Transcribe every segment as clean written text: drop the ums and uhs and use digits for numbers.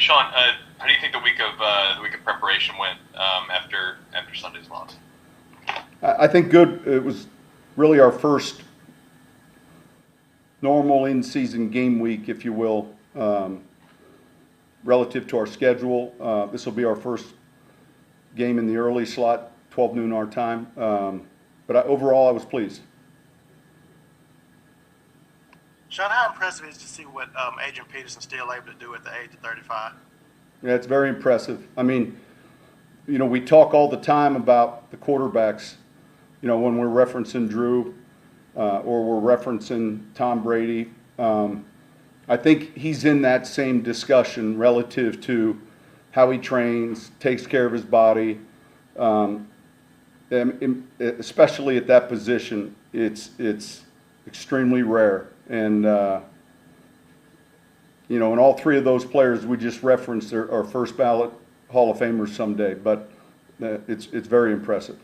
Sean, how do you think the week of preparation went after Sunday's loss? I think good. It was really our first normal in-season game week, if you will, relative to our schedule. This will be our first game in the early slot, 12 noon our time. But overall, I was pleased. Sean, how impressive is it to see what Adrian Peterson's still able to do at the age of 35? Yeah, it's very impressive. I mean, you know, we talk all the time about the quarterbacks, you know, when we're referencing Drew or we're referencing Tom Brady. I think he's in that same discussion relative to how he trains, takes care of his body, especially at that position. It's extremely rare. And, you know, and all three of those players we just referenced are first ballot Hall of Famers someday, but it's very impressive.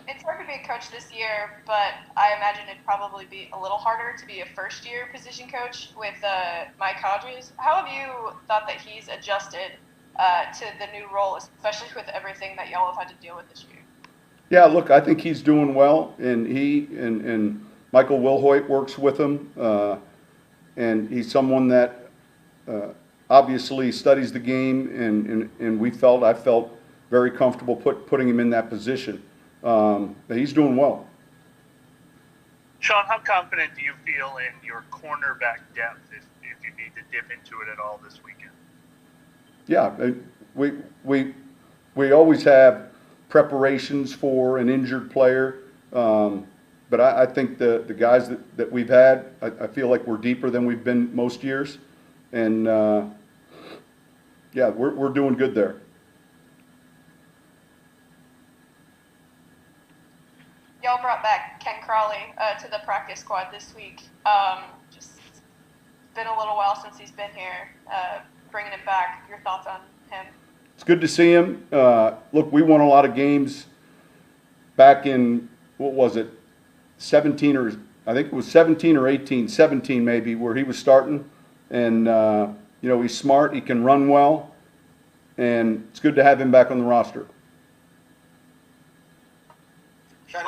It's hard to be a coach this year, but I imagine it'd probably be a little harder to be a first-year position coach with Mike Hodges. How have you thought that he's adjusted to the new role, especially with everything that y'all have had to deal with this year? Yeah, look, I think he's doing well, and he and Michael Wilhoit works with him, and he's someone that obviously studies the game, and I felt very comfortable putting him in that position. But he's doing well. Sean, how confident do you feel in your cornerback depth if you need to dip into it at all this weekend? Yeah, we always have preparations for an injured player, but I think the guys that we've had, I feel like we're deeper than we've been most years, and yeah, we're doing good there. Y'all brought back Ken Crawley to the practice squad this week. Just been a little while since he's been here. Bringing him back, your thoughts on him? It's good to see him. Look, we won a lot of games back in, what was it, 17 or, I think it was 17 or 18, 17 maybe, where he was starting. And, you know, he's smart, he can run well, and it's good to have him back on the roster. Sean,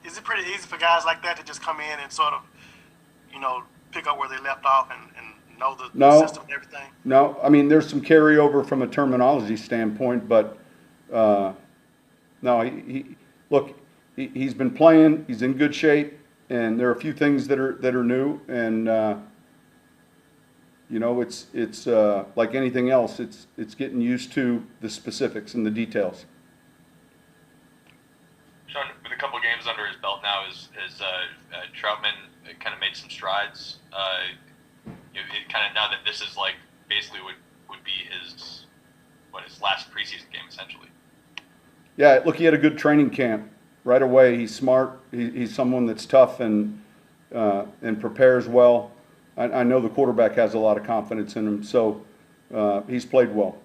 is it pretty easy for guys like that to just come in and sort of, you know, pick up where they left off and know the system and everything? No, I mean, there's some carryover from a terminology standpoint, but no, he's been playing, he's in good shape, and there are a few things that are new, and you know, it's like anything else, it's getting used to the specifics and the details. Sean, with a couple of games under his belt now, is Troutman kind of made some strides? Kind of now that this is like basically would be his last preseason game essentially. Yeah, look, he had a good training camp right away. He's smart. He's someone that's tough and prepares well. I know the quarterback has a lot of confidence in him, so he's played well.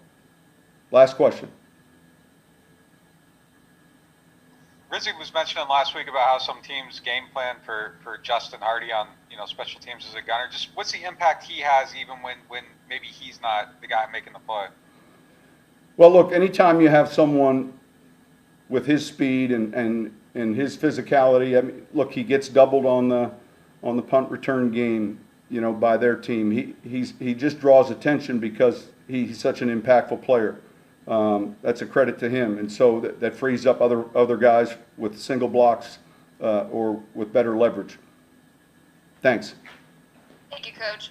Last question. Rizzi was mentioning last week about how some teams game plan for Justin Hardy on special teams as a gunner. Just what's the impact he has even when maybe he's not the guy making the play? Well, look, anytime you have someone with his speed and his physicality, I mean, look, he gets doubled on the punt return game, by their team. He just draws attention because he's such an impactful player. That's a credit to him, and so that frees up other guys with single blocks or with better leverage. Thanks. Thank you, Coach.